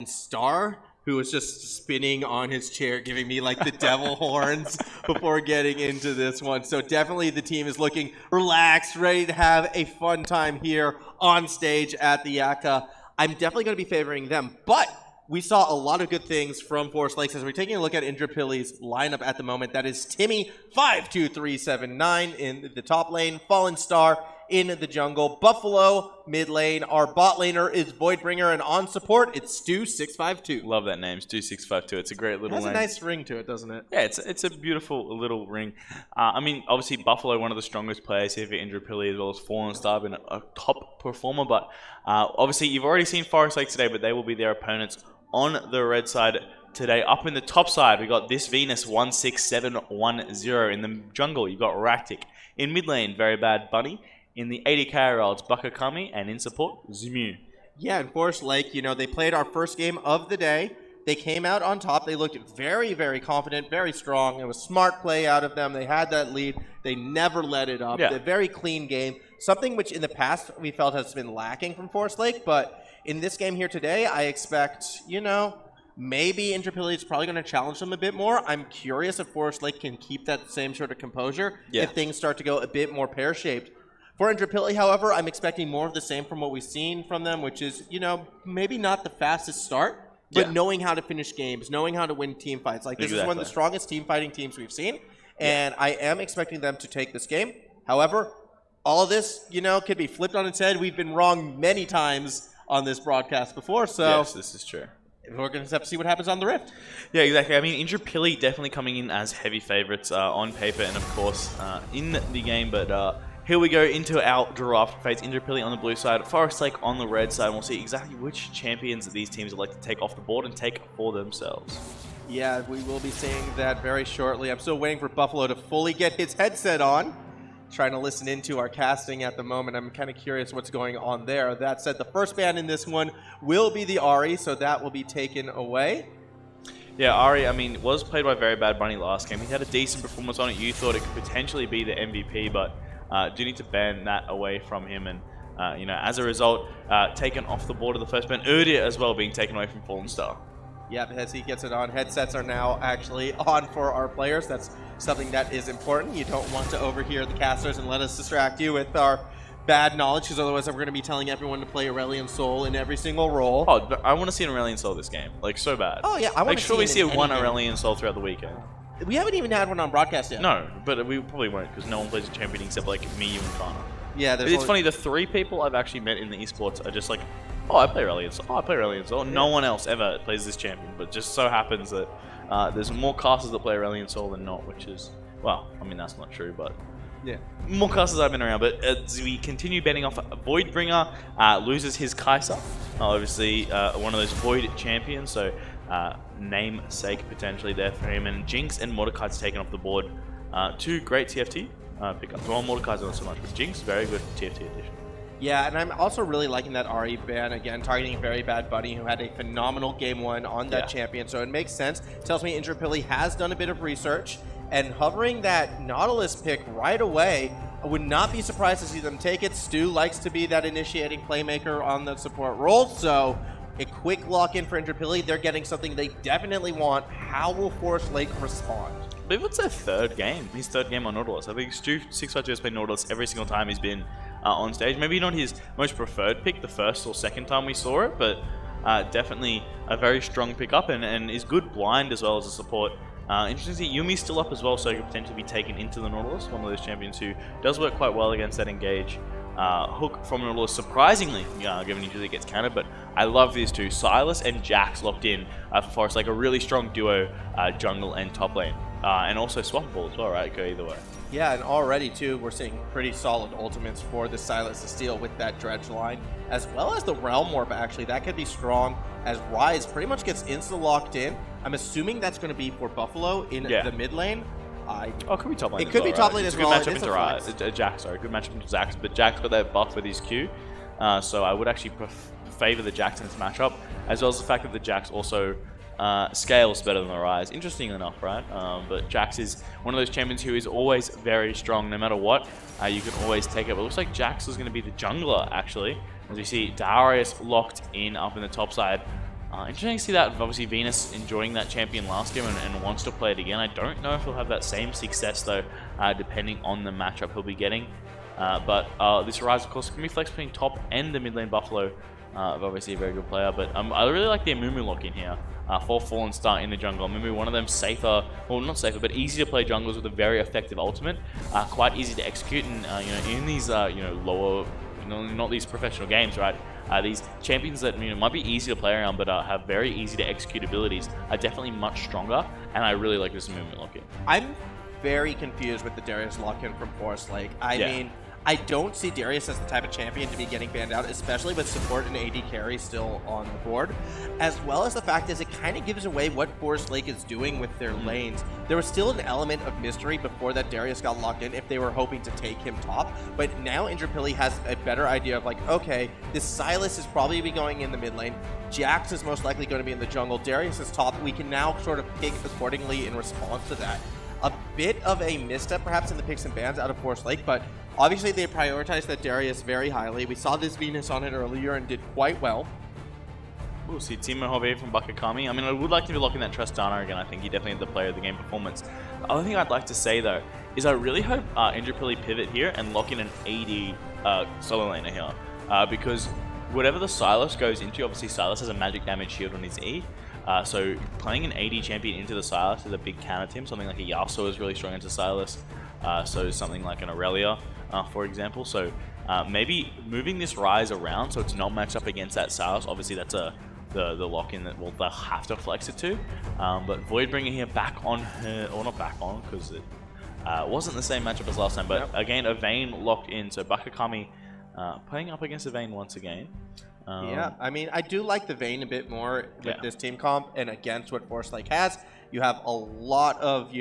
Star, who was just spinning on his chair, giving me like the devil horns before getting into this one. So definitely the team is looking relaxed, ready to have a fun time here on stage at the Ekka. I'm definitely going to be favoring them, but we saw a lot of good things from Forest Lakes as we're taking a look at Indooroopilly's lineup at the moment. That is Timmy 52379 in the top lane, FallenXstar in the jungle, Buffallo mid lane, our bot laner is Voidbringer, and on support it's Stu652. Love that name, Stu652. It's a great little name. It has a nice ring to it, doesn't it? Yeah, it's a beautiful little ring. I mean, obviously Buffallo, one of the strongest players here for Indooroopilly, as well as FallenXstar, been a top performer. But obviously you've already seen Forest Lake today, but they will be their opponents on the red side today. Up in the top side, we got this Venus 16710 in the jungle. You got Ractic in mid lane, VeryBadBunny. In the 80k it's BakaKami, and in support, Amumu. Yeah, and Forest Lake, you know, they played our first game of the day. They came out on top. They looked very, very confident, very strong. It was smart play out of them. They had that lead. They never let it up. A very clean game. Something which in the past we felt has been lacking from Forest Lake, but in this game here today, I expect, you know, maybe Indooroopilly is probably going to challenge them a bit more. I'm curious if Forest Lake can keep that same sort of composure if things start to go a bit more pear-shaped. For Indooroopilly, however, I'm expecting more of the same from what we've seen from them, which is, you know, maybe not the fastest start, but knowing how to finish games, knowing how to win team fights. Like, this is one of the strongest team fighting teams we've seen, and I am expecting them to take this game. However, all of this, you know, could be flipped on its head. We've been wrong many times on this broadcast before, so... Yes, this is true. We're going to have to see what happens on the Rift. Yeah, exactly. I mean, Indooroopilly definitely coming in as heavy favorites on paper and, of course, in the game, but... here we go into our draft phase. Indooroopilly on the blue side, Forest Lake on the red side. And we'll see exactly which champions these teams would like to take off the board and take for themselves. Yeah, we will be seeing that very shortly. I'm still waiting for Buffallo to fully get his headset on. Trying to listen into our casting at the moment. I'm kind of curious what's going on there. That said, the first ban in this one will be the Ahri, so that will be taken away. Yeah, Ahri, I mean, was played by VeryBadBunny last game. He had a decent performance on it. You thought it could potentially be the MVP, but... do need to ban that away from him, and you know, as a result, taken off the board of the first ban. Udyr as well being taken away from FallenXstar. Yep, as he gets it on, headsets are now actually on for our players. That's something that is important. You don't want to overhear the casters and let us distract you with our bad knowledge, because otherwise we're going to be telling everyone to play Aurelion Sol in every single role. Oh, I want to see an Aurelion Sol this game, like so bad. Oh yeah, I want to see one Aurelion Sol throughout the weekend. We haven't even had one on broadcast yet. No, but we probably won't, because no one plays a champion except like me, you, and Kana. Yeah, it's funny, the 3 people I've actually met in the esports are just like, oh, I play Aurelion Sol. Oh, I play Aurelion Sol. No one else ever plays this champion, but just so happens that there's more casters that play Aurelion Sol than not, which is, well, I mean, that's not true, but yeah, more casters I've been around. But as we continue betting off, Voidbringer loses his Kai'Sa, obviously one of those Void champions, so namesake potentially there for him, and Jinx and Mordekaiser's taken off the board. 2 great TFT pickups. Well, Mordekaiser not so much, but Jinx, very good TFT addition. Yeah, and I'm also really liking that Ahri ban, again, targeting VeryBadBunny, who had a phenomenal game 1 on that champion, so it makes sense. Tells me Indooroopilly has done a bit of research, and hovering that Nautilus pick right away, I would not be surprised to see them take it. Stu likes to be that initiating playmaker on the support role, so a quick lock-in for Indooroopilly. They're getting something they definitely want. How will Forest Lake respond? I believe it's their 3rd game. His 3rd game on Nautilus. I think Stu652 has played Nautilus every single time he's been on stage. Maybe not his most preferred pick the first or second time we saw it, but definitely a very strong pickup, and is good blind as well as a support. Interesting to see Yumi's still up as well, so he could potentially be taken into the Nautilus, one of those champions who does work quite well against that engage. Hook from Nautilus, surprisingly, given usually gets countered, but I love these two. Sylas and Jax locked in for Forest, like a really strong duo, jungle and top lane. And also swappable as well, right? Go either way. Yeah, and already, too, we're seeing pretty solid ultimates for the Sylas to steal with that Dredge line, as well as the Realm Warp, actually. That could be strong, as Ryze pretty much gets insta-locked in. I'm assuming that's going to be for Buffallo in the mid lane. It could be top lane. It could be top lane as well. It's a good matchup into Jax, sorry. Good matchup into Jax, but Jax got that buff with his Q, so I would actually favor the Jax in this matchup, as well as the fact that the Jax also scales better than the Ryze. Interesting enough, right? But Jax is one of those champions who is always very strong, no matter what. You can always take it. But it looks like Jax is going to be the jungler, actually. As we see Darius locked in up in the top side. Interesting to see that. Obviously, Venus enjoying that champion last game and wants to play it again. I don't know if he'll have that same success, though, depending on the matchup he'll be getting. But this Ryze, of course, can be flex between top and the mid lane Buffalo. Obviously, a very good player. But I really like the Amumu lock in here for FallenXstar in the jungle. Amumu, one of them safer, well, not safer, but easy to play junglers with a very effective ultimate. Quite easy to execute. And, in these, lower, not these professional games, right? These champions that might be easy to play around but have very easy to execute abilities are definitely much stronger, and I really like this movement lock-in. I'm very confused with the Darius lock-in from Forest Lake. I mean, I don't see Darius as the type of champion to be getting banned out, especially with support and AD carry still on the board, as well as the fact is it kind of gives away what Forest Lake is doing with their lanes. There was still an element of mystery before that Darius got locked in if they were hoping to take him top, but now Indooroopilly has a better idea of like, okay, this Sylas is probably be going in the mid lane, Jax is most likely going to be in the jungle, Darius is top, we can now sort of pick accordingly in response to that. A bit of a misstep perhaps in the picks and bans out of Forest Lake, but obviously they prioritized that Darius very highly. We saw this Venus on it earlier and did quite well. We'll see Timo Hove from BakaKami. I mean, I would like to be locking that Tristana again. I think he definitely had the player of the game performance. The other thing I'd like to say, though, is I really hope Indooroopilly pivot here and lock in an AD solo laner here. Because whatever the Sylas goes into, obviously Sylas has a magic damage shield on his E. So playing an AD champion into the Sylas is a big counter to him. Something like a Yasuo is really strong into Sylas. So something like an Aurelia, for example. So maybe moving this Ryze around so it's not matched up against that Sylas. Obviously that's the lock-in that they'll have to flex it to. But Voidbringer here back on her, or not back on because it wasn't the same matchup as last time. But again, a Vayne locked in. So BakaKami playing up against a Vayne once again. Yeah, I mean, I do like the Vayne a bit more with this team comp and against what Forest Lake has. You have a lot of,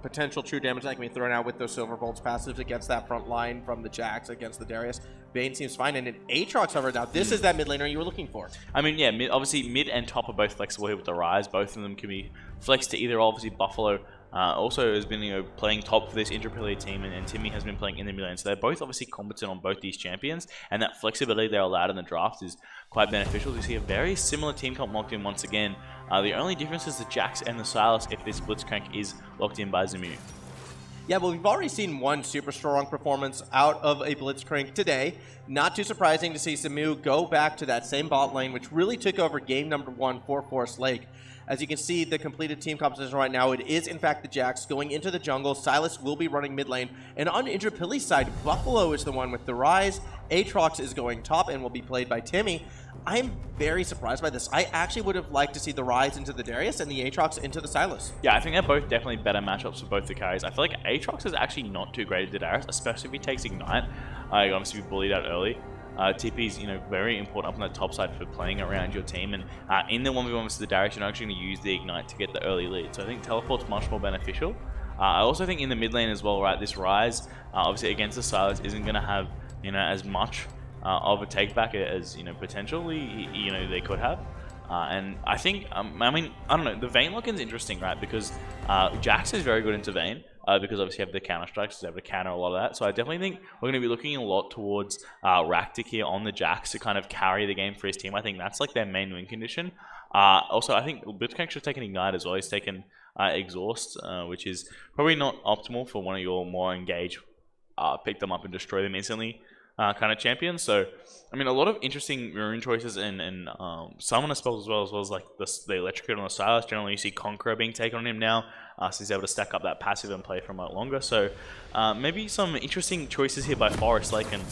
potential true damage that can be thrown out with those Silver Bolts passives against that front line from the Jax against the Darius. Vayne seems fine, and an Aatrox hover now. This is that mid laner you were looking for. I mean, yeah, obviously mid and top are both flexible here with the Ryze. Both of them can be flexed to either. Obviously, Buffallo also has been playing top for this Indooroopilly team, and Timmy has been playing in the mid lane. So they're both obviously competent on both these champions, and that flexibility they're allowed in the draft is quite beneficial. You see a very similar team comp locked in once again. The only difference is the Jax and the Sylas if this Blitzcrank is locked in by Amumu. Yeah, well, we've already seen one super strong performance out of a Blitzcrank today. Not too surprising to see Amumu go back to that same bot lane, which really took over game number 1 for Forest Lake. As you can see, the completed team composition right now, it is in fact the Jax going into the jungle. Sylas will be running mid lane. And on Indooroopilly's side, Buffallo is the one with the Ryze. Aatrox is going top and will be played by Timmy. I'm very surprised by this. I actually would have liked to see the Ryze into the Darius and the Aatrox into the Sylas. Yeah, I think they're both definitely better matchups for both the carries. I feel like Aatrox is actually not too great at Darius, especially if he takes Ignite. Obviously, be bullied out early. TP is very important up on that top side for playing around your team, and in the 1v1 versus the Darius, you're not actually going to use the Ignite to get the early lead. So I think Teleport's much more beneficial. I also think in the mid lane as well, right, this Ryze, obviously against the Sylas, isn't going to have as much of a take back as potentially they could have. And I think I don't know, the Vayne lock-in's interesting, right, because Jax is very good into Vayne. Because obviously you have the counter strikes, so you have to counter a lot of that. So I definitely think we're going to be looking a lot towards Ractic here on the Jax to kind of carry the game for his team. I think that's like their main win condition. Also, I think Blitzcrank should have taken Ignite as well. He's taken Exhaust, which is probably not optimal for one of your more engaged, pick them up and destroy them instantly kind of champions. So, I mean, a lot of interesting rune choices and summoner spells as well as like the Electrocute on the Sylas. Generally, you see Conqueror being taken on him now. So he's able to stack up that passive and play for a lot longer. So maybe some interesting choices here by Forest Lake, and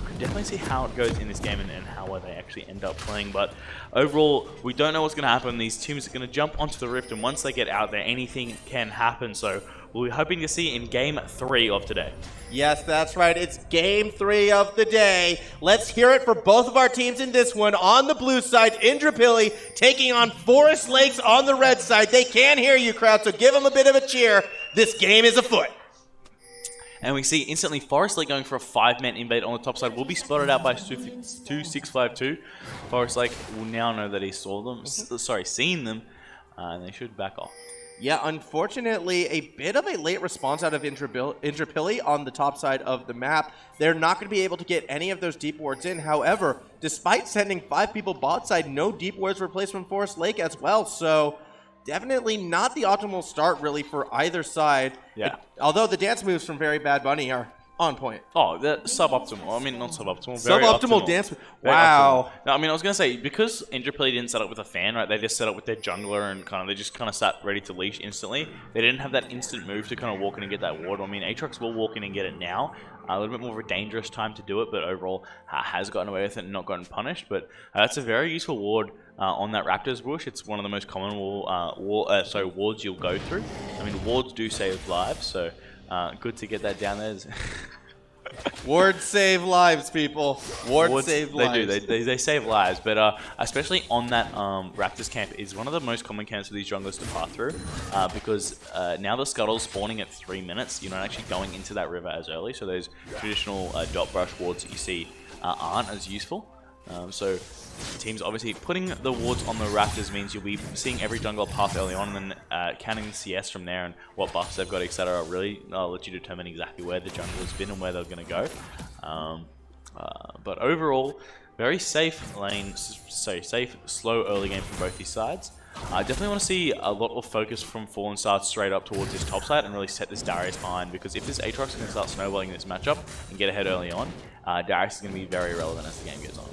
could definitely see how it goes in this game and how well they actually end up playing. But overall, we don't know what's going to happen. These teams are going to jump onto the Rift, and once they get out there, anything can happen. So we'll be hoping to see in Game 3 of today. Yes, that's right. It's Game 3 of the day. Let's hear it for both of our teams in this one. On the blue side, Indooroopilly taking on Forest Lakes on the red side. They can hear you, crowd, so give them a bit of a cheer. This game is afoot. And we see instantly Forest Lake going for a 5-man invade on the top side. Will be spotted out by 2652. Forest Lake will now know that he saw them, seen them, and they should back off. Yeah, unfortunately, a bit of a late response out of Indooroopilly on the top side of the map. They're not going to be able to get any of those deep wards in. However, despite sending 5 people bot side, no deep wards were placed from Forest Lake as well. So definitely not the optimal start really for either side. Yeah. Although the dance moves from VeryBadBunny are on point. Oh, they're suboptimal. I mean, not suboptimal. Suboptimal dance. Wow. No, I mean, I was gonna say because Indooroopilly didn't set up with a fan, right? They just set up with their jungler and they just sat ready to leash instantly. They didn't have that instant move to walk in and get that ward. I mean, Aatrox will walk in and get it now. A little bit more of a dangerous time to do it, but overall has gotten away with it and not gotten punished. But that's a very useful ward on that Raptors bush. It's one of the most common wards you'll go through. I mean, wards do save lives, so good to get that down there. Wards save lives, people. Wards save lives. They do. They save lives, but especially on that Raptors camp is one of the most common camps for these junglers to pass through because now the Scuttle's spawning at 3 minutes. You're not actually going into that river as early, so those traditional dot brush wards that you see aren't as useful. So teams obviously putting the wards on the Raptors means you'll be seeing every jungler pass early on, and then counting the CS from there and what buffs they've got, etc. Really let you determine exactly where the jungler's been and where they're going to go. But overall, very safe lane, safe, slow early game from both these sides. I definitely want to see a lot of focus from FallenXstarX straight up towards this top side and really set this Darius behind, because if this Aatrox can start snowballing this matchup and get ahead early on, Darius is going to be very relevant as the game goes on.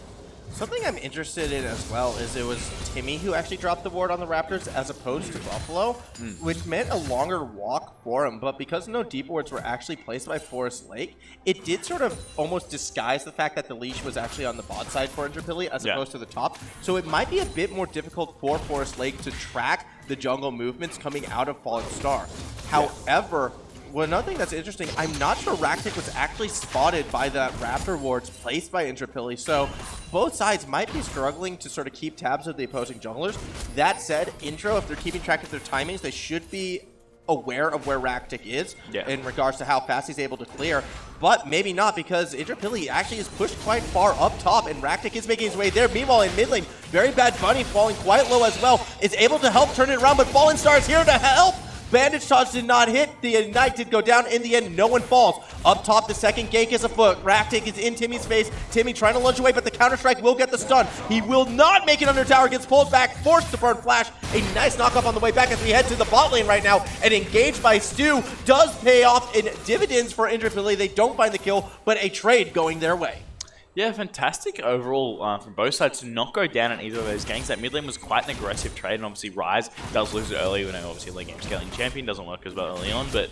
Something I'm interested in as well is it was Timmy who actually dropped the ward on the Raptors as opposed to Buffalo, which meant a longer walk for him. But because no deep wards were actually placed by Forest Lake, it did sort of almost disguise the fact that the leash was actually on the bot side for Indooroopilly as opposed to the top. So it might be a bit more difficult for Forest Lake to track the jungle movements coming out of FallenXstar. However, well, another thing that's interesting, I'm not sure Ractic was actually spotted by the Raptor wards placed by Indooroopilly, so both sides might be struggling to sort of keep tabs of the opposing junglers. That said, Intro, if they're keeping track of their timings, they should be aware of where Ractic is in regards to how fast he's able to clear, but maybe not, because Indooroopilly actually is pushed quite far up top, and Ractic is making his way there. Meanwhile, in mid lane, VeryBadBunny falling quite low as well, is able to help turn it around, but FallenXstar is here to help! Bandage Toss did not hit. The Ignite did go down. In the end, no one falls. Up top, the second gank is afoot. Ractic is in Timmy's face. Timmy trying to lunge away, but the counter-strike will get the stun. He will not make it under tower. Gets pulled back, forced to burn Flash. A nice knockoff on the way back as we head to the bot lane right now. And engaged by Stu does pay off in dividends for Indooroopilly. They don't find the kill, but a trade going their way. Yeah, fantastic overall from both sides to not go down in either of those ganks. That mid lane was quite an aggressive trade, and obviously Ryze does lose it early. We know obviously late game scaling champion doesn't work as well early on, but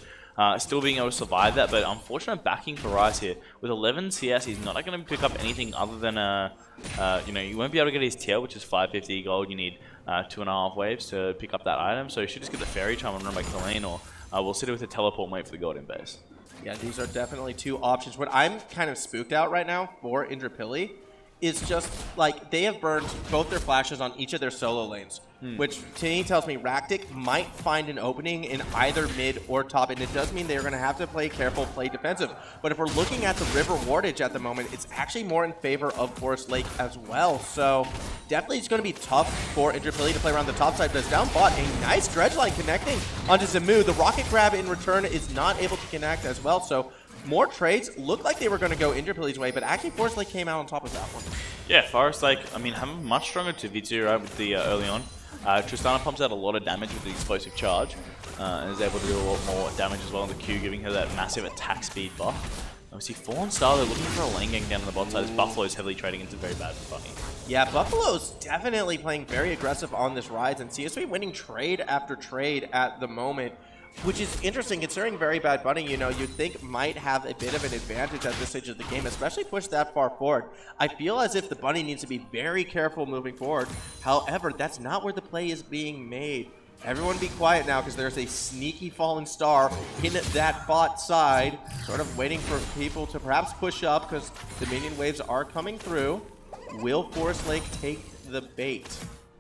still being able to survive that. But unfortunate backing for Ryze here. With 11 CS, he's not going to pick up anything other than, you won't be able to get his tier, which is 550 gold. You need 2.5 waves to pick up that item, so you should just get the fairy charm and run back to the lane, or we'll sit it with a teleport and wait for the golden base. Yeah, these are definitely two options. What I'm kind of spooked out right now for Indooroopilly is just, like, they have burned both their flashes on each of their solo lanes, which to me tells me Ractic might find an opening in either mid or top, and it does mean they're going to have to play careful, play defensive. But if we're looking at the river wardage at the moment, it's actually more in favor of Forest Lake as well. So definitely it's going to be tough for Indooroopilly to play around the top side, but it's down bot. A nice dredge line connecting onto Zamu. The rocket grab in return is not able to connect as well, so more trades looked like they were going to go Indooroopilly's way, but actually Forest Lake came out on top of that one. Yeah, Forest Lake, I mean, have a much stronger 2v2, right, with the early on. Tristana pumps out a lot of damage with the explosive charge, and is able to do a lot more damage as well in the Q, giving her that massive attack speed buff. Obviously, FallenXstar, they're looking for a lane gang down on the bottom side, as Buffalo is heavily trading into VeryBadBunny. Yeah, Buffalo's definitely playing very aggressive on this Ryze, and CSV winning trade after trade at the moment, which is interesting considering VeryBadBunny, you'd think might have a bit of an advantage at this stage of the game, especially pushed that far forward. I feel as if the Bunny needs to be very careful moving forward. However, that's not where the play is being made. Everyone be quiet now, because there's a sneaky FallenXstar in that bot side, sort of waiting for people to perhaps push up, because the minion waves are coming through. Will Forest Lake take the bait?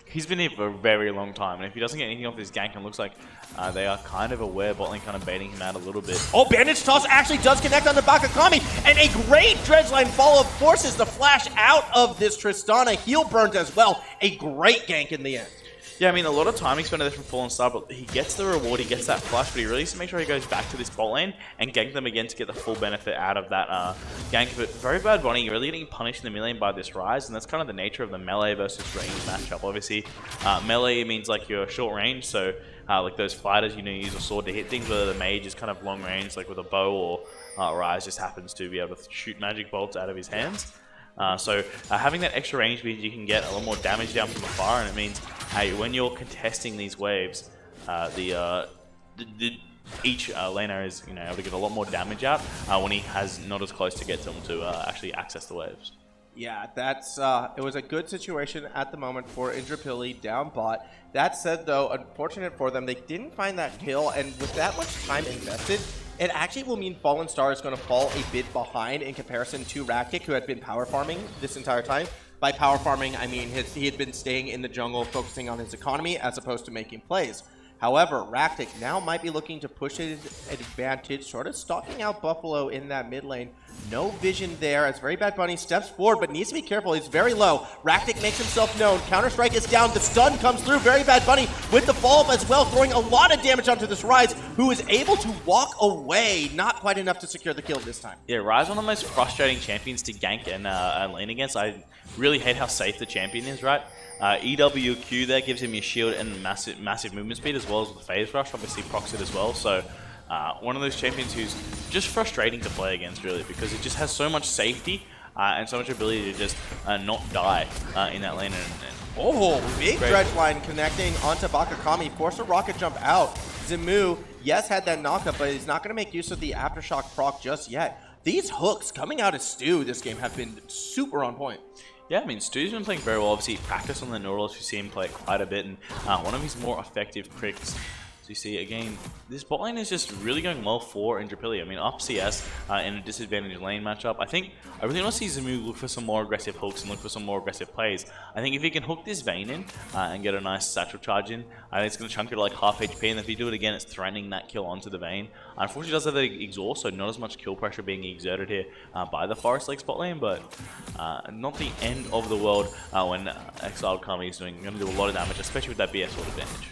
He's been here for a very long time, and if he doesn't get anything off this gank, it looks like they are kind of aware, botlane kind of baiting him out a little bit. Oh, Bandage Toss actually does connect on the BakaKami, and a great dredge line follow-up forces the flash out of this Tristana. Heal burned as well. A great gank in the end. Yeah, I mean, a lot of time spent there from FallenXstar, but he gets the reward, he gets that flush, but he really needs to make sure he goes back to this bot lane and gank them again to get the full benefit out of that gank. But VeryBadBunny, you're really getting punished in the mid lane by this Ryze, and that's kind of the nature of the melee versus range matchup. Obviously, melee means like you're short range, so like those fighters, you use a sword to hit things, whether the mage is kind of long range, like with a bow, or Ryze just happens to be able to shoot magic bolts out of his hands. So having that extra range means you can get a lot more damage down from afar, and it means when you're contesting these waves, each laner is able to get a lot more damage out when he has not as close to get to them to actually access the waves. Yeah, that's it was a good situation at the moment for Indooroopilly down bot. That said, though, unfortunate for them, they didn't find that kill, and with that much time invested, it actually will mean FallenXstar is going to fall a bit behind in comparison to Ractic, who had been power farming this entire time. By power farming, I mean he had been staying in the jungle, focusing on his economy, as opposed to making plays. However, Ractic now might be looking to push his advantage, sort of stalking out Buffallo in that mid lane. No vision there as VeryBadBunny steps forward, but needs to be careful. He's very low. Ractic makes himself known. Counter-Strike is down. The stun comes through. VeryBadBunny with the follow-up as well, throwing a lot of damage onto this Ryze, who is able to walk away. Not quite enough to secure the kill this time. Yeah, Ryze one of the most frustrating champions to gank and lane against. I really hate how safe the champion is, right? EWQ there gives him your shield and massive movement speed, as well as the phase rush, obviously procs it as well. So one of those champions who's just frustrating to play against, really, because it just has so much safety and so much ability to just not die in that lane. Big dredge line connecting onto BakaKami, force a rocket jump out. Amumu, yes, had that knockup, but he's not going to make use of the aftershock proc just yet. These hooks coming out of Stu this game have been super on point. Yeah, I mean, Stu's been playing very well. Obviously, practice on the Nautilus, you see him play quite a bit, and one of his more effective cricks. So you see, again, this bot lane is just really going well for Indooroopilly. I mean, up CS in a disadvantaged lane matchup. I really want to see Amumu look for some more aggressive hooks and look for some more aggressive plays. I think if he can hook this Vayne in and get a nice satchel charge in, I think it's going to chunk it to like half HP, and if you do it again, it's threatening that kill onto the Vayne. Unfortunately, it does have the exhaust, so not as much kill pressure being exerted here by the Forest Lake bot lane, but not the end of the world when Exiled Kami is going to do a lot of damage, especially with that BS sword advantage.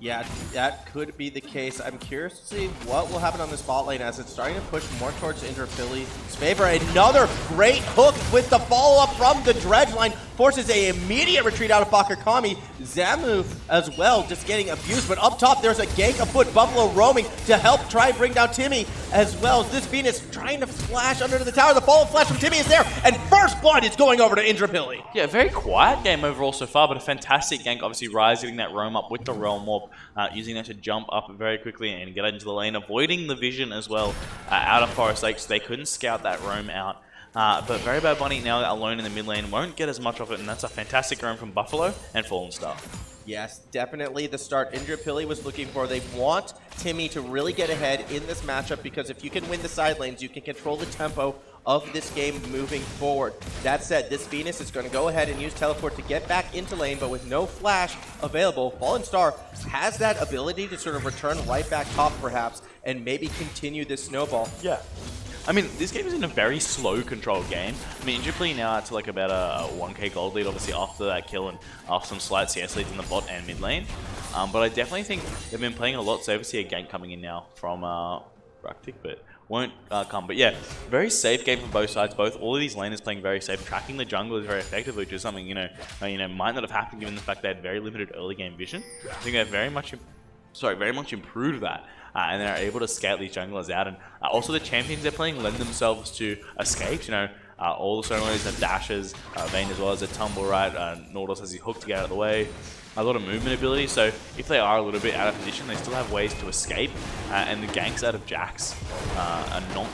Yeah, that could be the case. I'm curious to see what will happen on this bot lane as it's starting to push more towards Indooroopilly's favor. Another great hook with the follow-up from the dredge line forces an immediate retreat out of BakaKami. Zamu as well, just getting abused. But up top, there's a gank afoot. Buffallo roaming to help try and bring down Timmy, as well as this Venus trying to flash under the tower. The follow-up flash from Timmy is there, and first blood is going over to Indooroopilly. Yeah, very quiet game overall so far, but a fantastic gank. Obviously, Ryze getting that roam up with the Realm Warp, using that to jump up very quickly and get into the lane, avoiding the vision as well out of Forest Lake, so they couldn't scout that roam out. But VeryBadBunny now alone in the mid lane won't get as much of it, and that's a fantastic roam from Buffallo and FallenXstar. Yes, definitely the start Indooroopilly was looking for. They want Timmy to really get ahead in this matchup, because if you can win the side lanes, you can control the tempo of this game moving forward. That said, this Venus is going to go ahead and use teleport to get back into lane, but with no flash available, FallenXstar has that ability to sort of return right back top perhaps, and maybe continue this snowball. Yeah. I mean, this game is in a very slow controlled game. I mean, Indooroopilly now out to like about a 1k gold lead, obviously after that kill and after some slight CS leads in the bot and mid lane. But I definitely think they've been playing a lot, so obviously a gank coming in now from Ractic, but won't come. But yeah, very safe game from both sides. All of these laners playing very safe, tracking the jungle is very effective, which is something might not have happened given the fact they had very limited early game vision. I think they've very much improved that. And they're able to scout these junglers out, and also the champions they're playing lend themselves to escapes. All the ceremonies have dashes, Vayne as well as a tumble, right? Nautilus has his hook to get out of the way. A lot of movement ability, so if they are a little bit out of position, they still have ways to escape. And the ganks out of Jax are not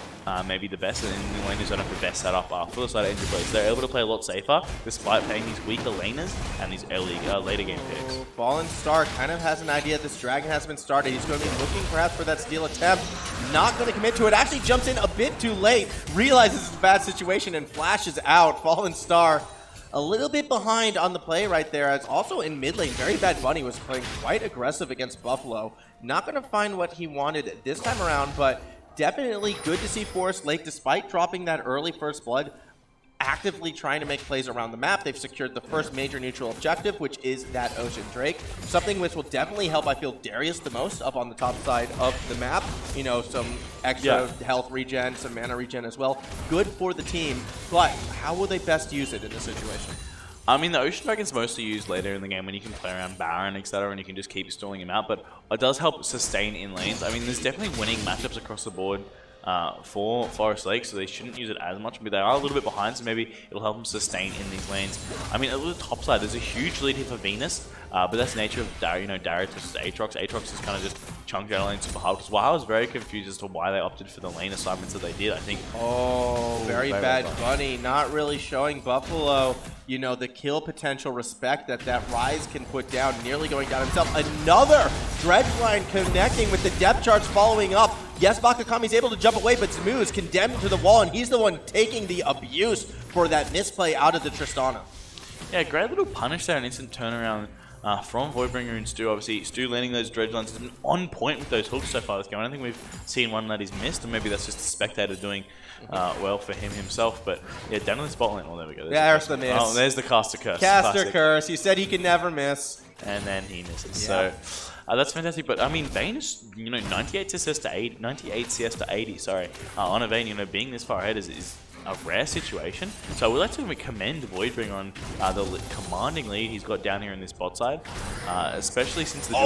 maybe the best, and the laners don't have the best setup for the side of Indooroopilly. So they're able to play a lot safer despite playing these weaker laners and these later game picks. FallenXstar kind of has an idea. This dragon has been started. He's going to be looking perhaps for that steal attempt. Not going to commit to it. Actually jumps in a bit too late. Realizes it's a bad situation and flashes out. FallenXstar a little bit behind on the play right there, as also in mid lane, VeryBadBunny was playing quite aggressive against Buffallo. Not going to find what he wanted this time around, but definitely good to see Forest Lake, despite dropping that early first blood, actively trying to make plays around the map. They've secured the first major neutral objective, which is that Ocean Drake. Something which will definitely help, I feel, Darius the most up on the top side of the map. You know, some extra health regen, some mana regen as well. Good for the team, but how will they best use it in this situation? I mean, the Ocean Dragon's mostly used later in the game when you can play around Baron, etc., and you can just keep stalling him out, but it does help sustain in lanes. I mean, there's definitely winning matchups across the board for Forest Lake, so they shouldn't use it as much, but they are a little bit behind, so maybe it'll help them sustain in these lanes. I mean, at the top side, there's a huge lead here for Venus, but that's the nature of Darius versus Aatrox. Aatrox is kind of just chunked out lane super hard, because I was very confused as to why they opted for the lane assignments that they did, I think. Oh, VeryBadBunny not really showing Buffallo, you know, the kill potential respect that Ryze can put down, nearly going down himself. Another dredge line connecting with the depth charge following up. Yes, BakaKami's able to jump away, but Amumu is condemned to the wall, and he's the one taking the abuse for that misplay out of the Tristana. Yeah, great little punish there, an instant turnaround from Voidbringer and Stu. Obviously, Stu landing those dredge lines has been on point with those hooks so far this game. I don't think we've seen one that he's missed, and maybe that's just the spectator doing well for him himself. But yeah, down in the spot lane. Oh, there we go. There's the miss. Oh, there's the caster curse. Caster curse. He said he can never miss. And then he misses. Yeah. So that's fantastic. But I mean, Vayne is, 98 CS to 80, 98 CS to 80. Sorry, on a Vayne, being this far ahead is a rare situation. So we'd like to commend Voidbringer on the commanding lead he's got down here in this bot side, especially since the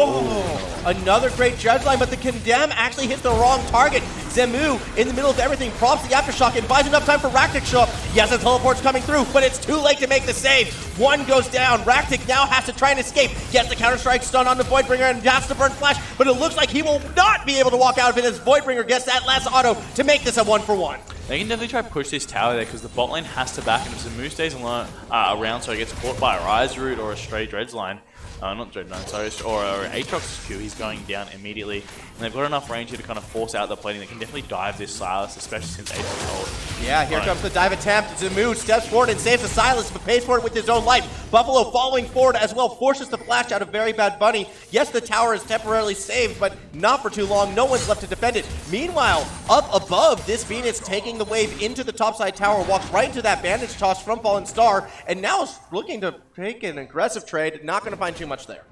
another great judge line, but the condemn actually hits the wrong target. Amumu in the middle of everything props the aftershock and buys enough time for Ractic to show up. Yes, the teleport's coming through, but it's too late to make the save. One goes down. Ractic now has to try and escape. Gets the counter-strike stun on the Voidbringer and has to burn flash, but it looks like he will not be able to walk out of it as Voidbringer gets that last auto to make this a 1-for-1. They can definitely try to push this tower there because the bot lane has to back, and if Amumu stays around so he gets caught by a Ryze root or a stray dredge line, not dredge line, sorry, or Aatrox's Q, he's going down immediately. And they've got enough range here to kind of force out the plating. They can definitely dive this Sylas, especially since Aatrox ult. Yeah, here comes the dive attempt. Amumu steps forward and saves the Sylas, but pays for it with his own life. Buffallo following forward as well, forces the flash out of VeryBadBunny. Yes, the tower is temporarily saved, but not for too long. No one's left to defend it. Meanwhile, up above, this Venus taking the wave into the topside tower, walks right into that bandage toss from FallenXstar, and now is looking to take an aggressive trade. Not going to find too much there.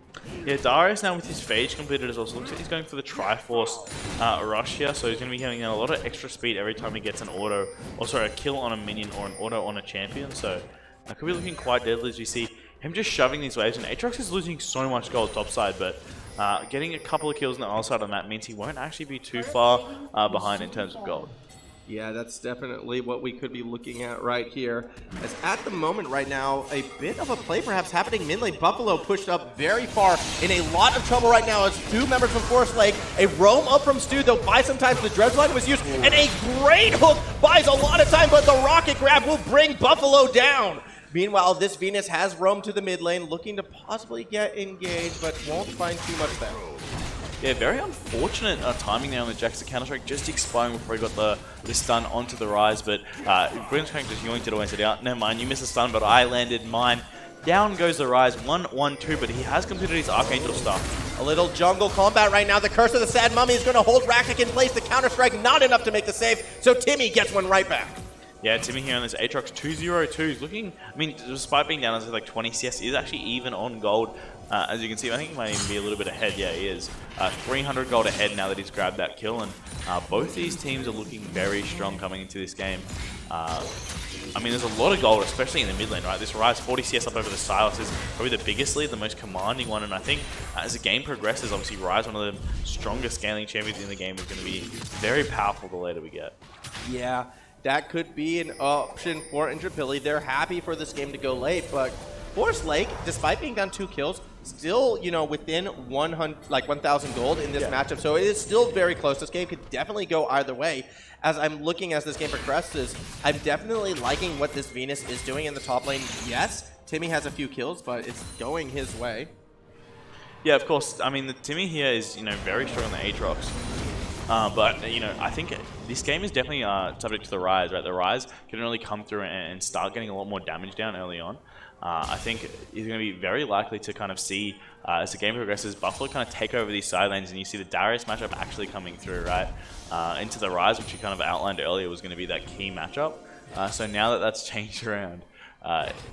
Yeah, Darius now with his phage completed as well, so looks like he's going for the Triforce rush here, so he's going to be getting a lot of extra speed every time he gets an auto, or sorry, a kill on a minion or an auto on a champion, so that could be looking quite deadly as we see him just shoving these waves, and Aatrox is losing so much gold topside, but getting a couple of kills on the other side of the map means he won't actually be too far behind in terms of gold. Yeah, that's definitely what we could be looking at right here. As at the moment right now, a bit of a play perhaps happening mid lane. Buffallo pushed up very far, in a lot of trouble right now as two members from Forest Lake. A roam up from Stu, though by sometimes the dredge line was used, and a great hook buys a lot of time, but the rocket grab will bring Buffallo down. Meanwhile, this Venus has roamed to the mid lane, looking to possibly get engaged, but won't find too much there. Yeah, very unfortunate timing there on the Jax. The Counter-Strike just expiring before he got the stun onto the Ryze, but Brimstone just yoinked it away and said, oh, never mind, you missed the stun, but I landed mine. Down goes the Ryze, 1-1-2, but he has completed his Archangel stuff. A little jungle combat right now. The Curse of the Sad Mummy is going to hold Ractic in place. The Counter-Strike not enough to make the save, so Timmy gets one right back. Yeah, Timmy here on this Aatrox 202 is looking, I mean, despite being down as like 20 CS, is actually even on gold. As you can see, I think he might even be a little bit ahead. Yeah, he is. 300 gold ahead now that he's grabbed that kill, and both these teams are looking very strong coming into this game. I mean, there's a lot of gold, especially in the mid lane, right? This Ryze 40 CS up over the Sylas is probably the biggest lead, the most commanding one, and I think as the game progresses, obviously Ryze, one of the strongest scaling champions in the game, is going to be very powerful the later we get. Yeah, that could be an option for Indooroopilly. They're happy for this game to go late, but Forest Lake, despite being down 2 kills, still, within 1,000 gold in this matchup. So it is still very close. This game could definitely go either way. As I'm looking as this game progresses, I'm definitely liking what this Venus is doing in the top lane. Yes, Timmy has a few kills, but it's going his way. Yeah, of course. I mean, the Timmy here is, very strong on the Aatrox. But, I think this game is definitely subject to the Ryze, right? The Ryze can really come through and start getting a lot more damage down early on. I think he's going to be very likely to kind of see, as the game progresses, Buffalo kind of take over these side lanes, and you see the Darius matchup actually coming through, right? Into the Ryze, which you kind of outlined earlier, was going to be that key matchup. So now that that's changed around,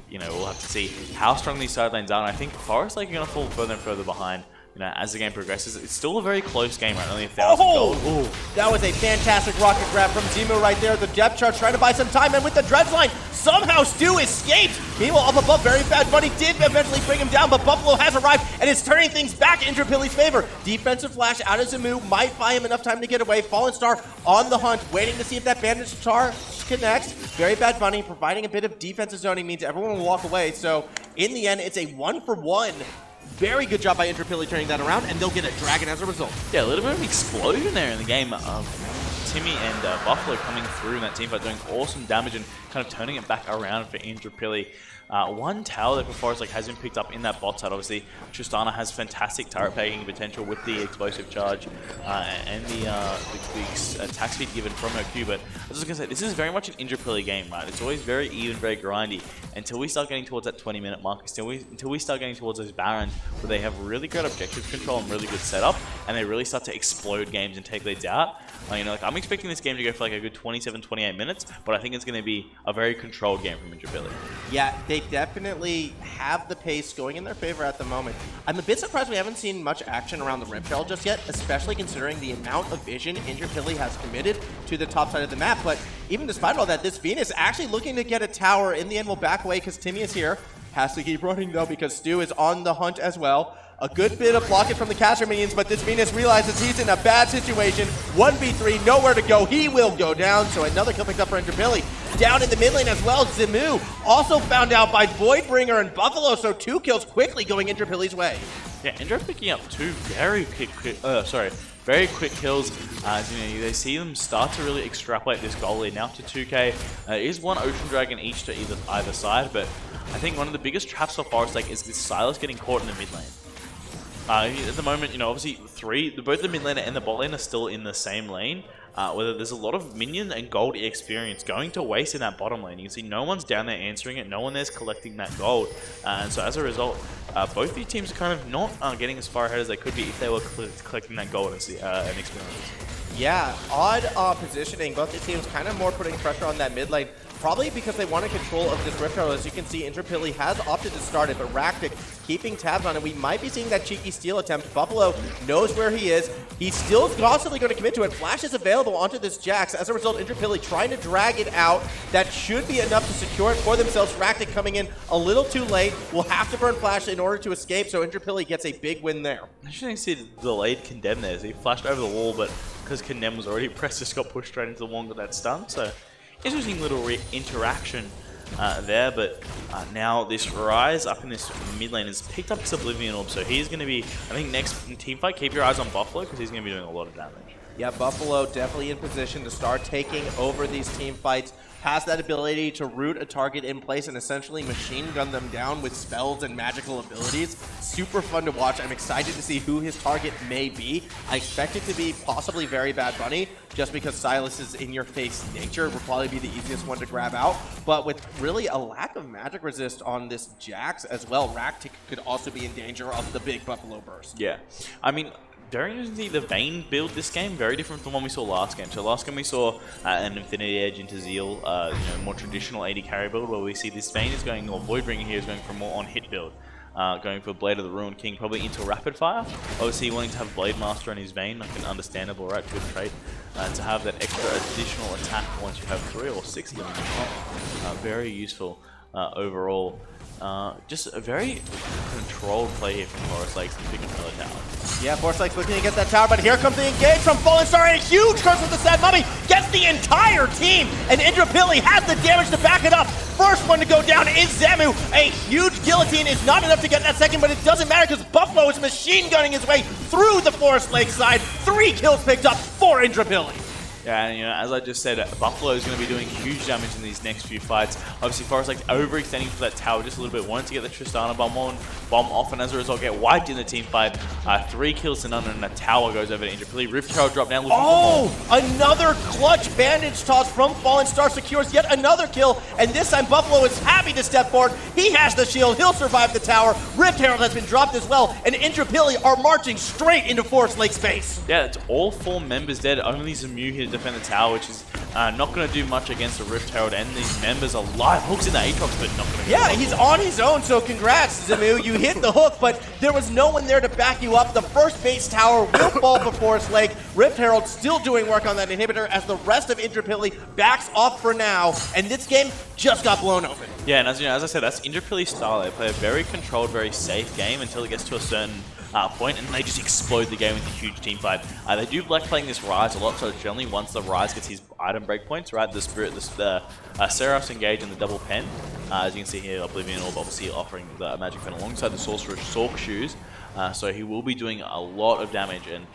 you know, we'll have to see how strong these side lanes are. And I think Forest Lake are going to fall further and further behind. You know, as the game progresses, it's still a very close game, right? Only 1,000 gold. Ooh. That was a fantastic rocket grab from Zemu right there. The depth charge trying to buy some time, and with the dredge line, somehow Stu escaped. Meanwhile, up above, VeryBadBunny did eventually bring him down, but Buffallo has arrived and is turning things back in Indooroopilly's favor. Defensive flash out of Zemu might buy him enough time to get away. FallenXstar on the hunt, waiting to see if that bandage charge connects. VeryBadBunny providing a bit of defensive zoning means everyone will walk away. So in the end, it's a 1-for-1. Very good job by Indooroopilly turning that around, and they'll get a dragon as a result. Yeah, a little bit of explosion there in the game of Timmy and Buffallo coming through in that teamfight, doing awesome damage and kind of turning it back around for Indooroopilly. One tower that before has been picked up in that bot side. Obviously, Tristana has fantastic turret pegging potential with the explosive charge and the attack speed given from her Q. But I was just going to say, this is very much an Indooroopilly game, right? It's always very even, very grindy until we start getting towards that 20-minute mark, until we start getting towards those barons where they have really good objective control and really good setup, and they really start to explode games and take leads out. You know, like, I'm expecting this game to go for like a good 27-28 minutes, but I think it's going to be a very controlled game from Indooroopilly. Yeah, they definitely have the pace going in their favor at the moment. I'm a bit surprised we haven't seen much action around the Rip Trail just yet, especially considering the amount of vision Indooroopilly has committed to the top side of the map. But even despite all that, this Venus actually looking to get a tower. In the end, will back away because Timmy is here. Has to keep running though because Stu is on the hunt as well. A good bit of blockage from the caster minions, but this Venus realizes he's in a bad situation. 1v3, nowhere to go. He will go down, so another kill picked up for Indooroopilly. Down in the mid lane as well, Zemu also found out by Voidbringer and Buffallo, so 2 kills quickly going Indooroopilly's way. Yeah, Indra picking up 2 very quick kills. You know, they see them start to really extrapolate this goal lead now to 2k. It is 1 Ocean Dragon each to either side, but I think one of the biggest traps for Forest Lake is this Sylas getting caught in the mid lane. At the moment, you know, obviously both the mid laner and the bot lane are still in the same lane. Whether there's a lot of minion and gold experience going to waste in that bottom lane. You can see no one's down there answering it, no one there's collecting that gold. And so as a result, both these teams are kind of not getting as far ahead as they could be if they were collecting that gold and experience. Yeah, odd positioning. Both the teams kind of more putting pressure on that mid lane. Probably because they wanted control of this Rift Trail. As you can see, Indooroopilly has opted to start it, but Ractic keeping tabs on it. We might be seeing that cheeky steal attempt. Buffallo knows where he is. He's still constantly going to commit to it. Flash is available onto this Jax. As a result, Indooroopilly trying to drag it out. That should be enough to secure it for themselves. Ractic coming in a little too late. Will have to burn Flash in order to escape, so Indooroopilly gets a big win there. I should see the delayed Condemn there. So he flashed over the wall, but because Condemn was already pressed, just got pushed straight into the wall with that stun. So interesting little interaction there, but now this Ryze up in this mid lane has picked up his Oblivion Orb, so he's going to be, I think, next team fight, keep your eyes on Buffallo because he's going to be doing a lot of damage. Yeah, Buffallo definitely in position to start taking over these team fights. Has that ability to root a target in place and essentially machine gun them down with spells and magical abilities. Super fun to watch. I'm excited to see who his target may be. I expect it to be possibly VeryBadBunny, just because Sylas' in-your-face nature will probably be the easiest one to grab out. But with really a lack of magic resist on this Jax as well, Ractic could also be in danger of the big Buffallo burst. Yeah, I mean, very interesting. The Vayne build this game, very different from the one we saw last game. So last game we saw an Infinity Edge into Zeal, you know, more traditional AD carry build, where we see this Vayne is going, or Voidbringer here is going for more on-hit build. Going for Blade of the Ruined King, probably into Rapid Fire. Obviously wanting to have Blade Master on his Vayne, like an understandable, right, good trait. To have that extra additional attack once you have 3 or 6 of them. Very useful overall. Just a very controlled play here from Forest Lakes to pick another tower. Yeah, Forest Lakes looking to get that tower, but here comes the engage from FallenXstar, and a huge curse with the Sad Mummy gets the entire team, and Indooroopilly has the damage to back it up. First one to go down is Zemu. A huge guillotine is not enough to get that second, but it doesn't matter because Buffallo is machine gunning his way through the Forest Lakes side. 3 kills picked up for Indooroopilly. Yeah, and you know, as I just said, Buffallo is going to be doing huge damage in these next few fights. Obviously, Forest Lake's overextending for that tower just a little bit. Wanted to get the Tristana bomb off, and as a result, get wiped in the team fight. 3 kills to none, and the tower goes over to Indooroopilly. Rift Trail drop down. Another clutch bandage toss from FallenXstar secures yet another kill, and this time Buffallo is happy to step forward. He has the shield. He'll survive the tower. Rift Herald has been dropped as well, and Indooroopilly are marching straight into Forest Lake's face. Yeah, it's all 4 members dead. Only Zemu here to defend the tower, which is Not going to do much against the Rift Herald and these members alive. Hooks in the Aatrox, but not going to. Yeah, he's on his own, so congrats, Zamu. You hit the hook, but there was no one there to back you up. The first base tower will fall before its leg. Rift Herald still doing work on that inhibitor as the rest of Indooroopilly backs off for now, and this game just got blown open. Yeah, and as you know, as I said, that's Indooroopilly's style. They play a very controlled, very safe game until it gets to a certain point, and they just explode the game with a huge team fight. They do like playing this Ryze a lot, so generally once the Ryze gets his item breakpoints, right, the Spirit, the Seraphs engage in the double pen. As you can see here, Oblivion Orb obviously offering the Magic Pen alongside the Sorcerer's Sork Shoes. So he will be doing a lot of damage and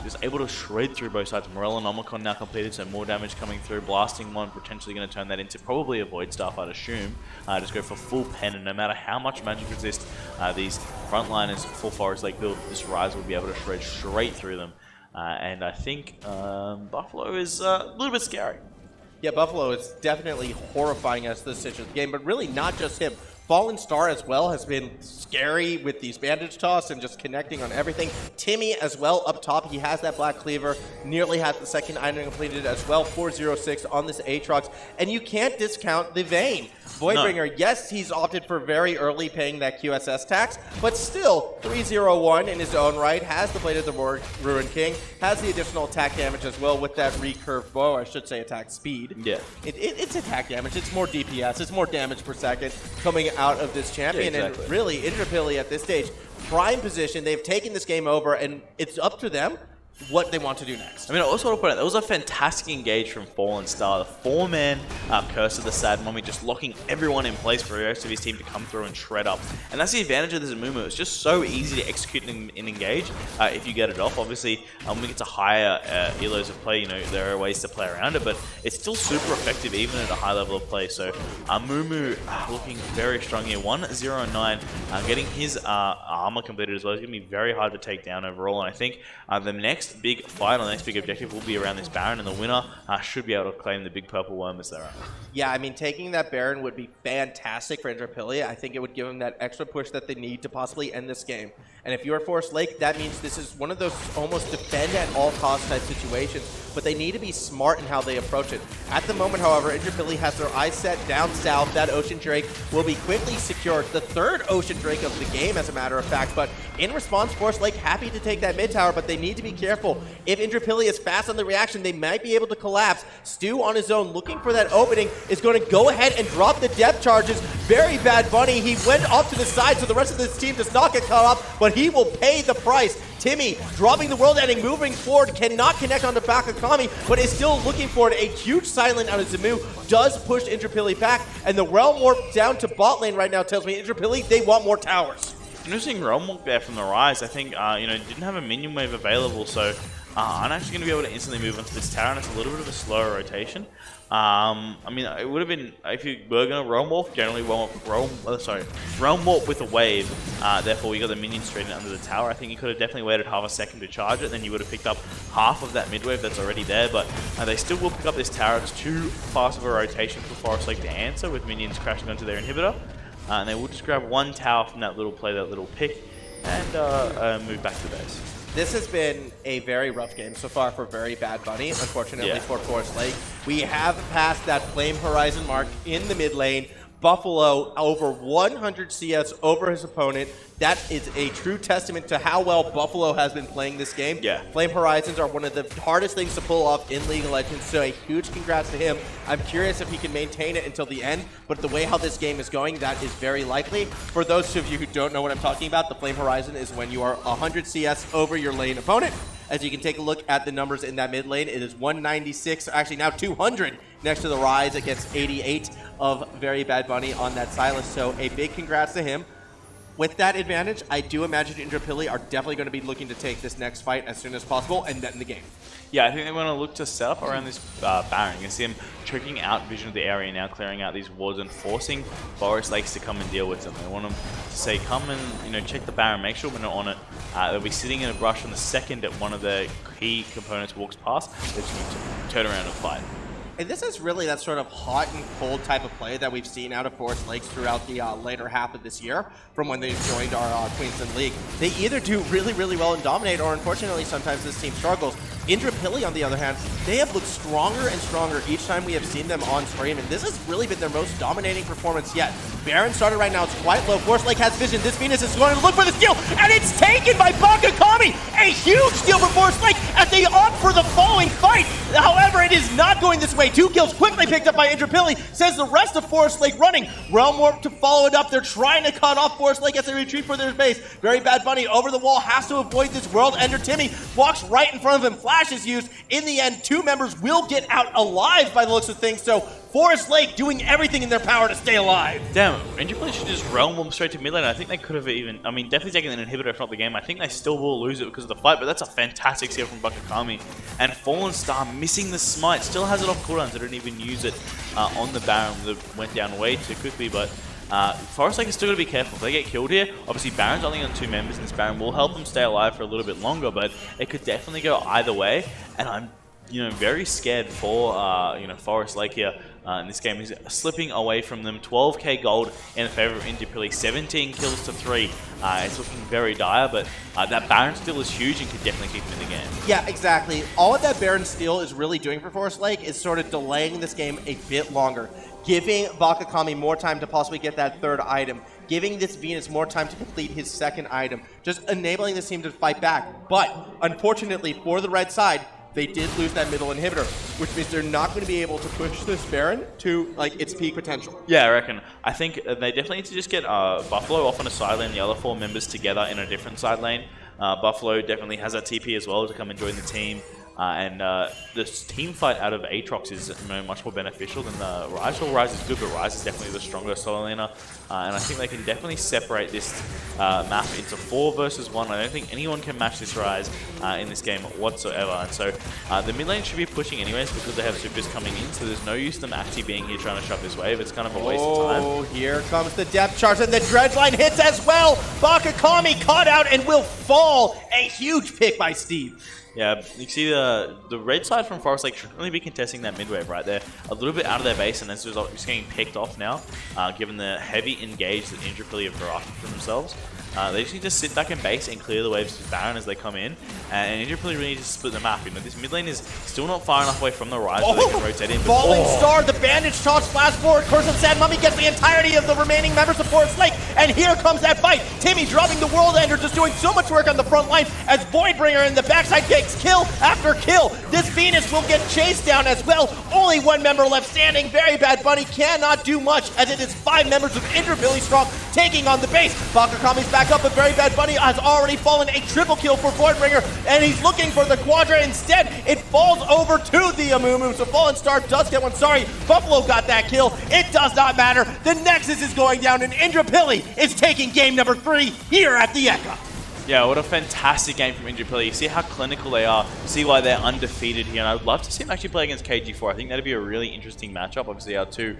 is able to shred through both sides. Morel and Omicron now completed, so more damage coming through. Blasting one, potentially going to turn that into probably a Void Staff, I'd assume. Just go for full pen, and no matter how much magic resist these frontliners, full Forest Lake build, this Ryze will be able to shred straight through them. And I think Buffalo is a little bit scary. Yeah, Buffalo is definitely horrifying us this situation of the game, but really not just him. FallenXstar as well has been scary with these bandage toss and just connecting on everything. Timmy as well up top, he has that Black Cleaver, nearly has the second item completed as well, 406 on this Aatrox, and you can't discount the Vayne. Voidbringer, no. Yes, he's opted for very early paying that QSS tax, but still 301 in his own right, has the Blade of the Ruined King, has the additional attack damage as well with that recurved bow, I should say attack speed. Yeah. It's attack damage, it's more DPS, it's more damage per second coming out of this champion, yeah, exactly. And really, Indooroopilly at this stage, prime position, they've taken this game over, and it's up to them what they want to do next. I mean, I also want to point out, that was a fantastic engage from FallenXstar. The 4-man Curse of the Sad Mummy just locking everyone in place for the rest of his team to come through and shred up. And that's the advantage of this Amumu. It's just so easy to execute and engage if you get it off. Obviously, when it gets to higher elos of play, you know, there are ways to play around it, but it's still super effective even at a high level of play. So Amumu looking very strong here. 1-0-9, getting his armor completed as well. It's going to be very hard to take down overall, and I think the next big fight, or the next big objective will be around this Baron, and the winner should be able to claim the big purple worm as their own. Yeah, I mean, taking that Baron would be fantastic for Indooroopilly. I think it would give them that extra push that they need to possibly end this game. And if you're Forest Lake, that means this is one of those almost defend at all costs type situations, but they need to be smart in how they approach it. At the moment, however, Indooroopilly has their eyes set down south. That Ocean Drake will be quickly secured. The third Ocean Drake of the game, as a matter of fact, but in response, Forest Lake happy to take that mid tower, but they need to be careful. If Indooroopilly is fast on the reaction, they might be able to collapse. Stu on his own, looking for that opening, is going to go ahead and drop the depth charges. VeryBadBunny, he went off to the side, so the rest of this team does not get caught up, but he will pay the price. Timmy, dropping the world ending, moving forward, cannot connect onto BakaKami, but is still looking for it. A huge silent out of Zamu does push Indooroopilly back, and the Realm Warp down to bot lane right now tells me Indooroopilly, they want more towers. Interesting Realm Walk there from the Ryze. I think, you know, didn't have a minion wave available, so I'm actually going to be able to instantly move onto this tower, and it's a little bit of a slower rotation. I mean, it would have been, if you were going to Realm Walk, generally Realm Walk with a wave, therefore you got the minion straight in under the tower. I think you could have definitely waited half a second to charge it, then you would have picked up half of that mid wave that's already there, but they still will pick up this tower. It's too fast of a rotation for Forest Lake to answer with minions crashing onto their inhibitor. And they will just grab one tower from that little play, that little pick, and move back to base. This has been a very rough game so far for VeryBadBunny, unfortunately for Forest Lake. We have passed that Flame Horizon mark in the mid lane. Buffalo over 100 CS over his opponent. That is a true testament to how well Buffalo has been playing this game. Yeah. Flame Horizons are one of the hardest things to pull off in League of Legends, so a huge congrats to him. I'm curious if he can maintain it until the end, but the way how this game is going, that is very likely. For those of you who don't know what I'm talking about, the Flame Horizon is when you are 100 CS over your lane opponent. As you can take a look at the numbers in that mid lane, it is 196, actually now 200 next to the Ryze against 88 of VeryBadBunny on that Sylas. So a big congrats to him. With that advantage, I do imagine Indooroopilly are definitely going to be looking to take this next fight as soon as possible and then the game. Yeah, I think they want to look to set up around this Baron. You can see him choking out vision of the area now, clearing out these wards and forcing Forest Lakes to come and deal with them. They want them to say, come and, you know, check the Baron, make sure we're not on it. They'll be sitting in a brush on the second that one of the key components walks past. They just need to turn around and fight. And this is really that sort of hot and cold type of play that we've seen out of Forest Lakes throughout the later half of this year from when they joined our Queensland League. They either do really, really well and dominate, or unfortunately sometimes this team struggles. Indooroopilly, on the other hand, they have looked stronger and stronger each time we have seen them on stream, and this has really been their most dominating performance yet. Baron started right now, it's quite low. Forest Lake has vision. This Venus is going to look for the steal, and it's taken by BakaKami! A huge steal for Forest Lake as they opt for the following fight. However, it is not going this way. 2 kills quickly picked up by Indooroopilly, says the rest of Forest Lake running. Realm Warp to follow it up. They're trying to cut off Forest Lake as they retreat for their base. VeryBadBunny over the wall, has to avoid this World Ender. Timmy walks right in front of him. Flash is used. In the end, 2 members will get out alive by the looks of things, so Forest Lake doing everything in their power to stay alive. Damn, Indooroopilly should just Realm Warp straight to mid lane. I think they could have even, I mean, definitely taken an inhibitor if not the game. I think they still will lose it because of the fight, but that's a fantastic steal from BakaKami. And FallenXstar missing the smite, still has it off cooldowns. They didn't even use it on the Baron. That went down way too quickly, but Forest Lake is still going to be careful. If they get killed here, obviously Baron's only on 2 members, and this Baron will help them stay alive for a little bit longer, but it could definitely go either way, and I'm very scared for Forest Lake here in this game. He's slipping away from them. 12k gold in favor of Indooroopilly, 17 kills to 3. It's looking very dire, but that Baron steal is huge and could definitely keep him in the game. Yeah, exactly. All of that Baron steal is really doing for Forest Lake is sort of delaying this game a bit longer, giving BakaKami more time to possibly get that 3rd item, giving this Venus more time to complete his 2nd item, just enabling this team to fight back. But unfortunately for the red side, they did lose that middle inhibitor, which means they're not going to be able to push this Baron to its peak potential. Yeah, I reckon. I think they definitely need to just get Buffallo off on a side lane, the other 4 members together in a different side lane. Buffallo definitely has that TP as well to come and join the team. And this team fight out of Aatrox is much more beneficial than Ryze. Well, Ryze is good, but Ryze is definitely the stronger solo laner. And I think they can definitely separate this map into 4 versus 1. I don't think anyone can match this Ryze in this game whatsoever. And so the mid lane should be pushing anyways because they have supers coming in. So there's no use them actually being here trying to shove this wave. It's kind of a waste of time. Oh, here comes the depth charge, and the dredge line hits as well. BakaKami caught out and will fall. A huge pick by Steve. Yeah, you can see the red side from Forest Lake should only be contesting that mid wave right there. A little bit out of their base, and this is just getting picked off now, given the heavy engage that Indooroopilly have drafted for themselves. They just need to sit back in base and clear the waves to Baron as they come in, and Indooroopilly really need to split the map. This mid lane is still not far enough away from the Ryze where they can rotate in. FallenXstar, the bandage toss, flash forward, Curse of Sad Mummy gets the entirety of the remaining members of Forest Lake, and here comes that fight. Timmy dropping the World Ender, just doing so much work on the front line as Voidbringer in the backside takes kill after kill. This Venus will get chased down as well. Only 1 member left standing. VeryBadBunny cannot do much as it is 5 members of Indooroopilly strong taking on the base. BakaKami's back up, but VeryBadBunny has already fallen. A triple kill for Voidbringer, and he's looking for the Quadra. Instead, it falls over to the Amumu, so FallenXstar does get one. Sorry, Buffallo got that kill. It does not matter. The Nexus is going down, and Indooroopilly is taking game number 3 here at the Ekka. Yeah, what a fantastic game from Indooroopilly. You see how clinical they are. You see why they're undefeated here. And I'd love to see them actually play against KG4. I think that'd be a really interesting matchup. Obviously, our 2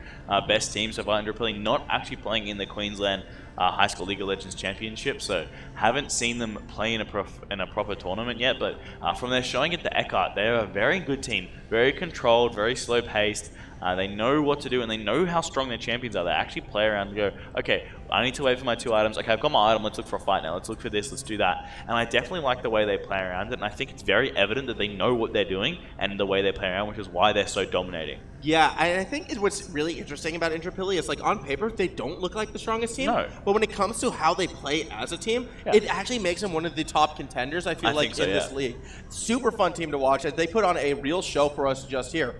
best teams so far. Indooroopilly not actually playing in the Queensland High School League of Legends Championship, so haven't seen them play in a proper tournament yet. But from their showing at the Ekka, they're a very good team. Very controlled, very slow paced. They know what to do, and they know how strong their champions are. They actually play around and go, okay, I need to wait for my 2 items. Okay, I've got my item. Let's look for a fight now. Let's look for this. Let's do that. And I definitely like the way they play around it, and I think it's very evident that they know what they're doing and the way they play around, which is why they're so dominating. Yeah, and I think what's really interesting about Indooroopilly is, on paper, they don't look like the strongest team. No. But when it comes to how they play as a team, it actually makes them one of the top contenders, I feel like, in this league. Super fun team to watch, and they put on a real show for us just here.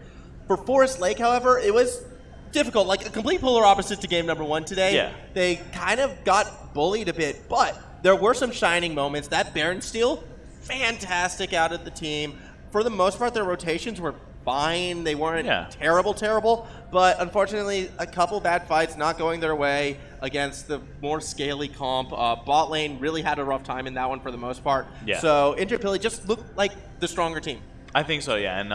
For Forest Lake, however, it was difficult, a complete polar opposite to game number 1 today. Yeah. They kind of got bullied a bit, but there were some shining moments. That Baron steal, fantastic out of the team. For the most part, their rotations were fine. They weren't terrible, but unfortunately, a couple bad fights not going their way against the more scaly comp. Bot lane really had a rough time in that one for the most part. Yeah. So Indooroopilly just looked like the stronger team. I think so, yeah. And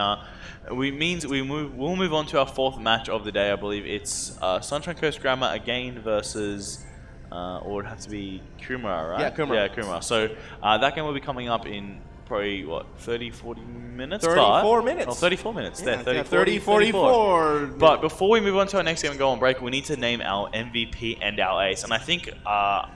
we'll move on to our 4th match of the day. I believe it's Sunshine Coast Grammar again versus, or it would have to be Kumara, right? Yeah, Kumara. Yeah, Kumara. So that game will be coming up in probably, what, 30, 40 minutes? 34 minutes. Oh, 34 minutes. Yeah, there, 30, 44. But before we move on to our next game and go on break, we need to name our MVP and our ace. And I think I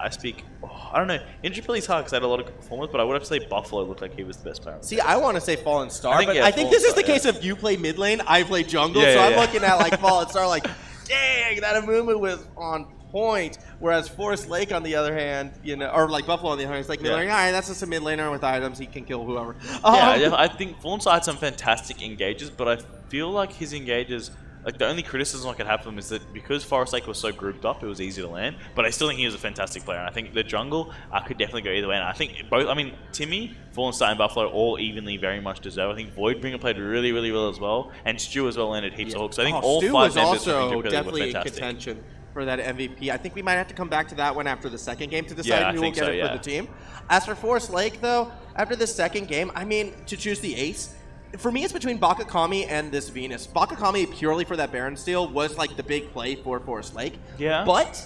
don't know. Indooroopilly's hard because they had a lot of good performers, but I would have to say Buffallo looked like he was the best player. See, I want to say FallenXstarX, but yeah, I think this is the FallenXstarX, case of you play mid lane, I play jungle, Yeah, so yeah, I'm yeah. looking at like FallenXstarX like, dang, that Amumu was on point. Whereas Forest Lake, on the other hand, you know, or like Buffalo on the other hand, it's like mid lane, all right, that's just a mid laner with items, he can kill whoever. Yeah, I think FallenXstarX had some fantastic engages, but I feel like his engages, like the only criticism I could have for him is that because Forest Lake was so grouped up, it was easy to land. But I still think he was a fantastic player, and I think the jungle could definitely go either way. And I think both, I mean, Timmy, FallenXstarX, and Buffalo all evenly very much deserve. I think Voidbringer played really, really well as well, and Stu as well landed heaps of hooks. So I think all Stu 5 was members also of Indooroopilly definitely were in fantastic. contention for that MVP. I think we might have to come back to that one after the second game to decide Yeah, I who will think get so, it yeah. for the team. As for Forest Lake, though, after the second game, I mean, to choose the ace, for me, it's between BakaKami and this Venus. BakaKami, purely for that Baron steal, was like the big play for Forest Lake. Yeah. But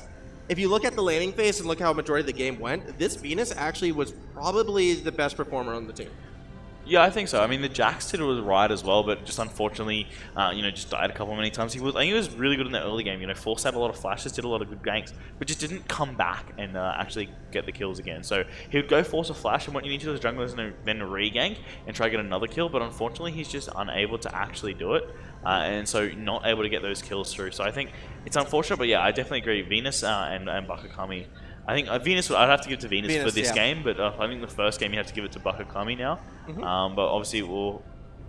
if you look at the laning phase and look how a majority of the game went, this Venus actually was probably the best performer on the team. Yeah, I think so. I mean, the Jax did was right as well, but just unfortunately, just died a couple many times. I think he was really good in the early game. Forced out a lot of flashes, did a lot of good ganks, but just didn't come back and actually get the kills again. So he would go force a flash, and what you need to do as a jungler is then re-gank and try to get another kill. But unfortunately, he's just unable to actually do it, and so not able to get those kills through. So I think it's unfortunate, but yeah, I definitely agree. Venus and BakaKami. I think Venus, I'd have to give it to Venus for this game, but I think the first game you have to give it to BakaKami now. But obviously,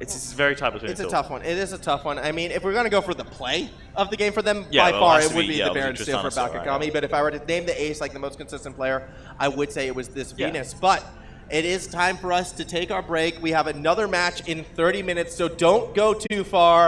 it's very tight between the two. It's a tough one. It is a tough one. I mean, if we're going to go for the play of the game for them, Yeah, by well, far it has it to would be, be the Baron obviously steal for Tristana, BakaKami. right. But if I were to name the ace like the most consistent player, I would say it was this Venus. But it is time for us to take our break. We have another match in 30 minutes, so don't go too far.